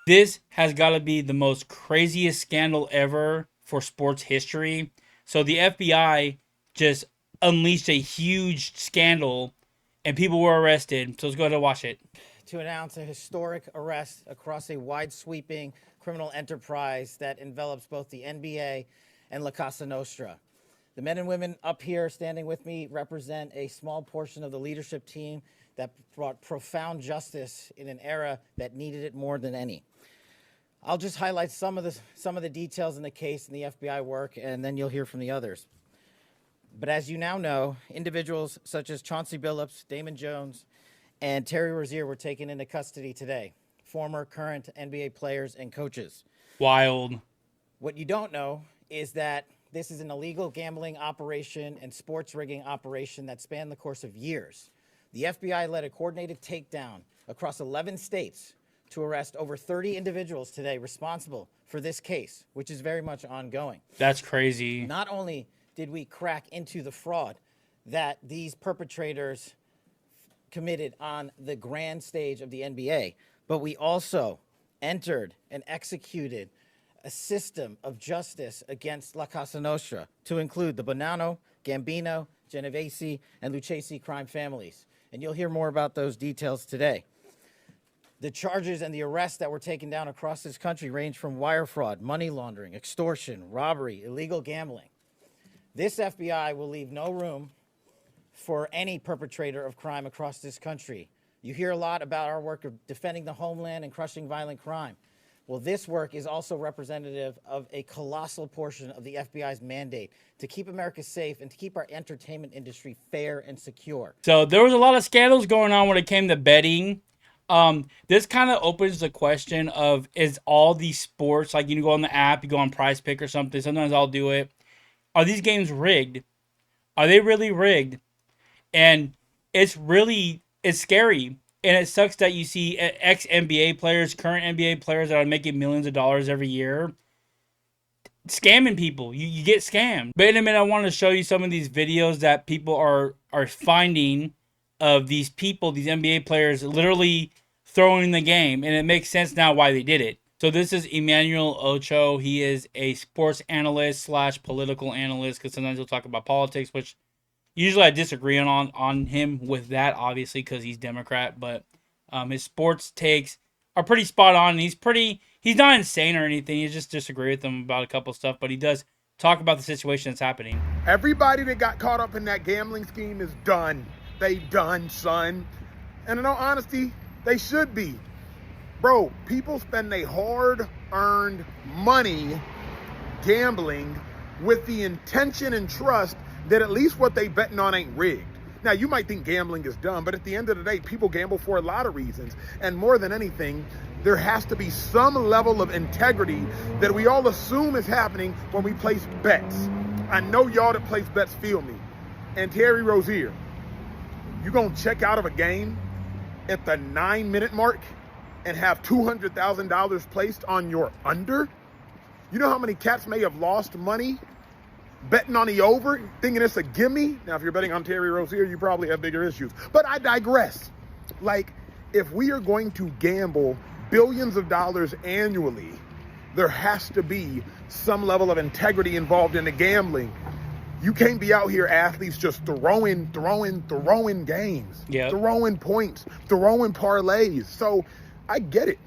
This has got to be the most craziest scandal ever for sports history. So the FBI just unleashed a huge scandal and people were arrested. So let's go ahead and watch it. To announce a historic arrest across a wide sweeping criminal enterprise that envelops both the NBA and La Casa Nostra. The men and women up here standing with me represent a small portion of the leadership team that brought profound justice in an era that needed it more than any. I'll just highlight some of the details in the case and the FBI work, and then you'll hear from the others. But as you now know, individuals such as Chauncey Billups, Damon Jones, and Terry Rozier were taken into custody today. Former, current NBA players and coaches. Wild. What you don't know is that this is an illegal gambling operation and sports rigging operation that spanned the course of years. The FBI led a coordinated takedown across 11 states to arrest over 30 individuals today responsible for this case, which is very much ongoing. That's crazy. Not only did we crack into the fraud that these perpetrators committed on the grand stage of the NBA, but we also entered and executed a system of justice against La Casa Nostra to include the Bonanno, Gambino, Genovese, and Lucchesi crime families. And you'll hear more about those details today. The charges and the arrests that were taken down across this country range from wire fraud, money laundering, extortion, robbery, illegal gambling. This FBI will leave no room for any perpetrator of crime across this country. You hear a lot about our work of defending the homeland and crushing violent crime. Well, this work is also representative of a colossal portion of the FBI's mandate to keep America safe and to keep our entertainment industry fair and secure. So there was a lot of scandals going on when it came to betting. This kind of opens the question of, is all these sports, like you go on the app, you go on Prize Pick or something, sometimes I'll do it. Are these games rigged? Are they really rigged? And it's scary. And it sucks that you see ex NBA players, current NBA players that are making millions of dollars every year, scamming people. You get scammed. But in a minute, I want to show you some of these videos that people are finding of these people, these NBA players, literally throwing the game. And it makes sense now why they did it. So this is Emmanuel Ocho. He is a sports analyst / political analyst, because sometimes he'll talk about politics, which usually I disagree on him with that, obviously, because he's Democrat. But his sports takes are pretty spot on. And he's not insane or anything. You just disagree with him about a couple stuff, but he does talk about the situation that's happening. Everybody that got caught up in that gambling scheme is done. They done, son. And in all honesty, they should be. Bro, people spend their hard-earned money gambling with the intention and trust that at least what they betting on ain't rigged. Now, you might think gambling is dumb, but at the end of the day, people gamble for a lot of reasons. And more than anything, there has to be some level of integrity that we all assume is happening when we place bets. I know y'all that place bets feel me. And Terry Rozier, you gonna check out of a game at the 9-minute mark and have $200,000 placed on your under? You know how many cats may have lost money betting on the over, thinking it's a gimme? Now, if you're betting on Terry Rozier, you probably have bigger issues. But I digress. Like, if we are going to gamble billions of dollars annually, there has to be some level of integrity involved in the gambling. You can't be out here, athletes, just throwing games, Yep. throwing points, throwing parlays. So I get it.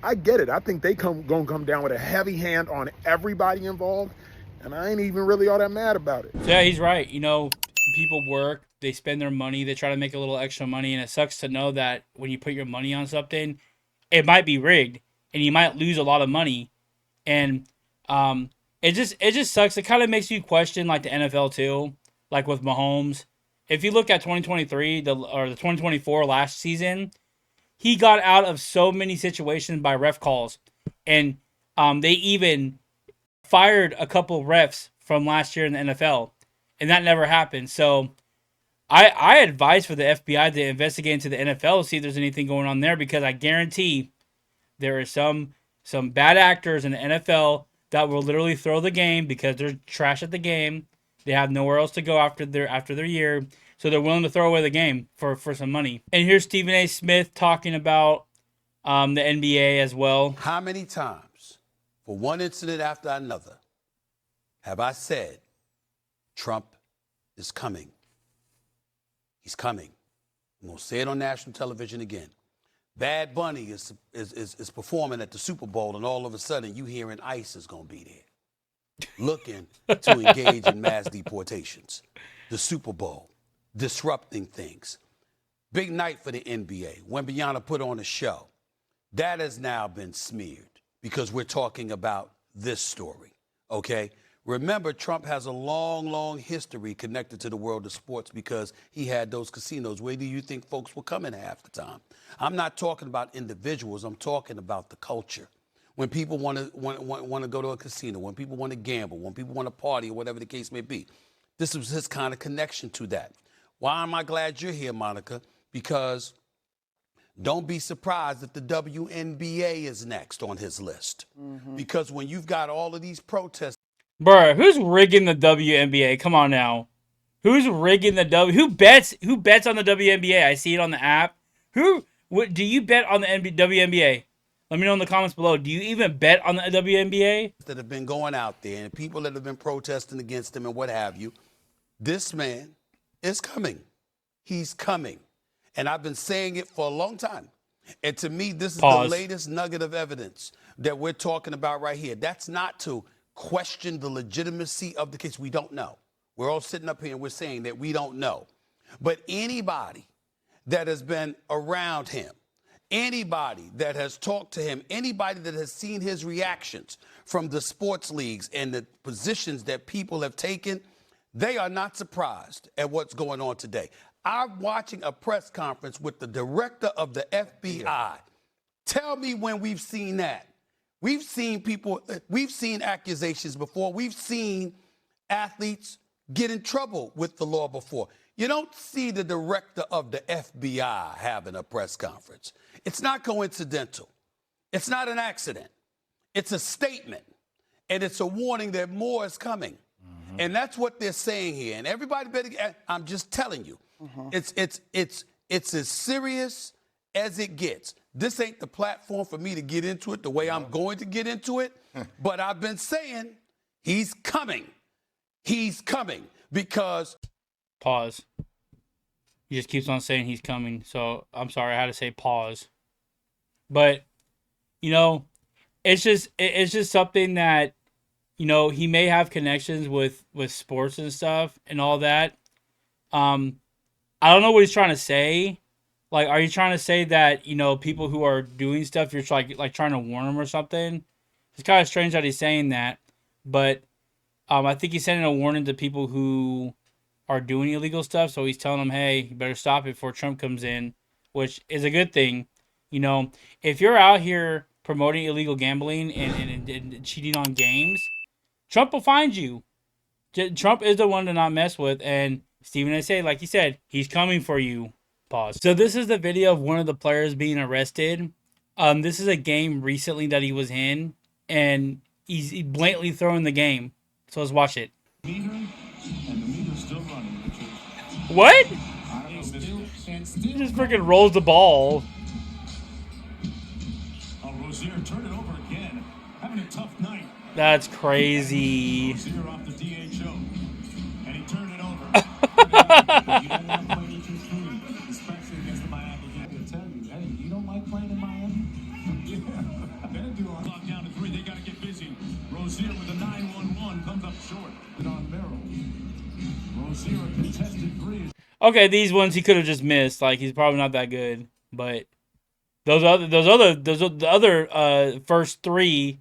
I think they gonna come down with a heavy hand on everybody involved, and I ain't even really all that mad about it. So yeah, he's right. People work, they spend their money, they try to make a little extra money, and it sucks to know that when you put your money on something, it might be rigged, and you might lose a lot of money. And it just sucks. It kind of makes you question like the NFL too, like with Mahomes. If you look at 2023 the 2024 last season, he got out of so many situations by ref calls, and they even fired a couple refs from last year in the NFL, and that never happened. So I advise for the FBI to investigate into the NFL, see if there's anything going on there, because I guarantee there are some bad actors in the NFL that will literally throw the game because they're trash at the game. They have nowhere else to go after their year, so they're willing to throw away the game for some money. And here's Stephen A. Smith talking about the NBA as well. How many times, for one incident after another, have I said Trump is coming? He's coming. I'm going to say it on national television again. Bad Bunny is performing at the Super Bowl, and all of a sudden you hearing ICE is going to be there, looking to engage in mass deportations. The Super Bowl, disrupting things. Big night for the NBA. Wembanyama put on a show. That has now been smeared because we're talking about this story, okay? Remember, Trump has a long, long history connected to the world of sports because he had those casinos. Where do you think folks were coming half the time? I'm not talking about individuals. I'm talking about the culture. When people want to go to a casino, when people want to gamble, when people want to party, or whatever the case may be. This was his kind of connection to that. Why am I glad you're here, Monica? Because don't be surprised if the WNBA is next on his list. Because when you've got all of these protests. Bruh, who's rigging the WNBA? Come on now. Who's rigging the Who bets on the WNBA? I see it on the app. What do you bet on the WNBA? Let me know in the comments below. Do you even bet on the WNBA? That have been going out there and people that have been protesting against him and what have you. This man is coming. He's coming. And I've been saying it for a long time. And to me, this is the latest nugget of evidence that we're talking about right here. That's not to question the legitimacy of the case. We don't know. We're all sitting up here and we're saying that we don't know. But anybody that has been around him, anybody that has talked to him, anybody that has seen his reactions from the sports leagues and the positions that people have taken, they are not surprised at what's going on today. I'm watching a press conference with the director of the FBI. Tell me when we've seen that. We've seen people, we've seen accusations before. We've seen athletes get in trouble with the law before. You don't see the director of the FBI having a press conference. It's not coincidental. It's not an accident. It's a statement. And it's a warning that more is coming. And that's what they're saying here. And everybody better, I'm just telling you, it's as serious as it gets. This ain't the platform for me to get into it the way I'm going to get into it. But I've been saying he's coming. He's coming because. Pause. He just keeps on saying he's coming. So I'm sorry, I had to say pause. But, you know, it's just something that, you know, he may have connections with sports and stuff and all that. I don't know what he's trying to say. Like, are you trying to say that, you know, people who are doing stuff, you're like trying to warn them or something? It's kind of strange that he's saying that. But I think he's sending a warning to people who are doing illegal stuff. So he's telling them, hey, you better stop it before Trump comes in, which is a good thing. You know, if you're out here promoting illegal gambling and cheating on games, Trump will find you. Trump is the one to not mess with. And Stephen A. say, like he said, he's coming for you. Pause. So this is the video of one of the players being arrested. This is a game recently that he was in, and he's blatantly throwing the game. So let's watch it. What? He just freaking rolls the ball. Rozier turned it over again, having a tough night. That's crazy. Rozier off the DHO, and he turned it over. You don't want to play too free, especially against the Miami Heat. I tell you, hey, you don't like playing in Miami? Yeah, better do it. Lock down to 3. They got to get busy. Rozier with a 9-1-1 comes up short. On Merrill. Rozier a contested 3. Okay, these ones he could have just missed. Like, he's probably not that good, but the other first 3,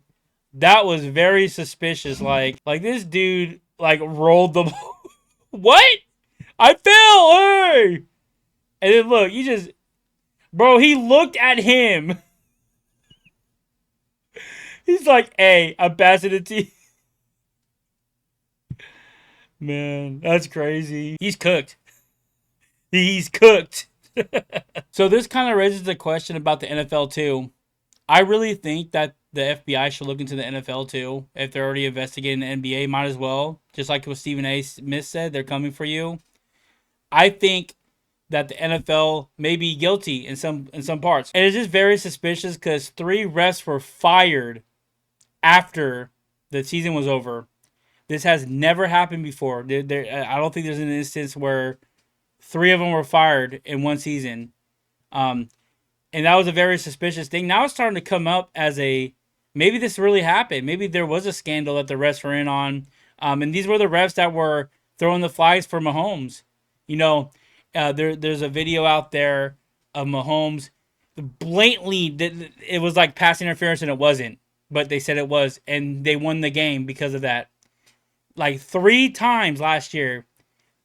that was very suspicious. Like this dude like rolled the ball. What? I fell. Hey! And then look, he looked at him. He's like, hey, I'm passing it to you. Man, that's crazy. He's cooked. He's cooked. So this kind of raises the question about the NFL too. I really think that the FBI should look into the NFL too. If they're already investigating the NBA, might as well. Just like what Stephen A. Smith said, they're coming for you. I think that the NFL may be guilty in some parts. And it's just very suspicious because 3 refs were fired after the season was over. This has never happened before. I don't think there's an instance where 3 of them were fired in one season. And that was a very suspicious thing. Now it's starting to come up as maybe this really happened. Maybe there was a scandal that the refs were in on. And these were the refs that were throwing the flags for Mahomes. You know, there's a video out there of Mahomes blatantly. It was like pass interference and it wasn't. But they said it was. And they won the game because of that. Like 3 times last year,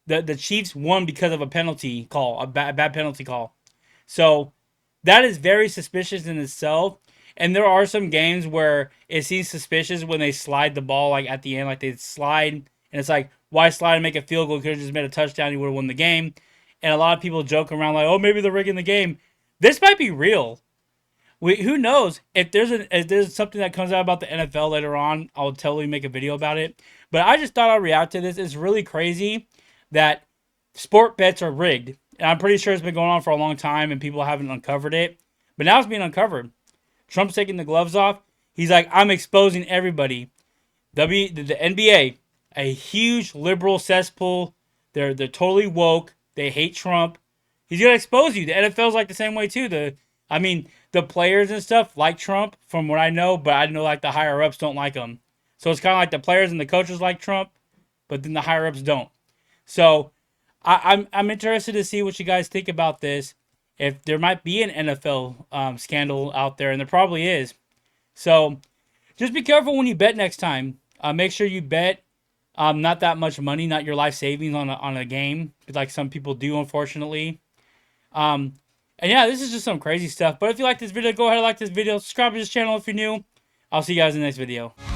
the Chiefs won because of a penalty call, a bad penalty call. So that is very suspicious in itself. And there are some games where it seems suspicious when they slide the ball like at the end, like they slide, and it's like, why slide and make a field goal? Could have just made a touchdown, you would have won the game. And a lot of people joke around like, oh, maybe they're rigging the game. This might be real. Who knows? If there's something that comes out about the NFL later on, I'll totally make a video about it. But I just thought I'd react to this. It's really crazy that sport bets are rigged. And I'm pretty sure it's been going on for a long time and people haven't uncovered it. But now it's being uncovered. Trump's taking the gloves off. He's like, I'm exposing everybody. The NBA, a huge liberal cesspool. They're totally woke. They hate Trump. He's going to expose you. The NFL's like the same way too. The players and stuff like Trump, from what I know, but I know like the higher ups don't like him. So it's kind of like the players and the coaches like Trump, but then the higher ups don't. So I'm interested to see what you guys think about this. If there might be an NFL scandal out there, and there probably is. So just be careful when you bet next time. Make sure you bet not that much money, not your life savings on a game, like some people do, unfortunately. And yeah, this is just some crazy stuff. But if you like this video, go ahead and like this video. Subscribe to this channel if you're new. I'll see you guys in the next video.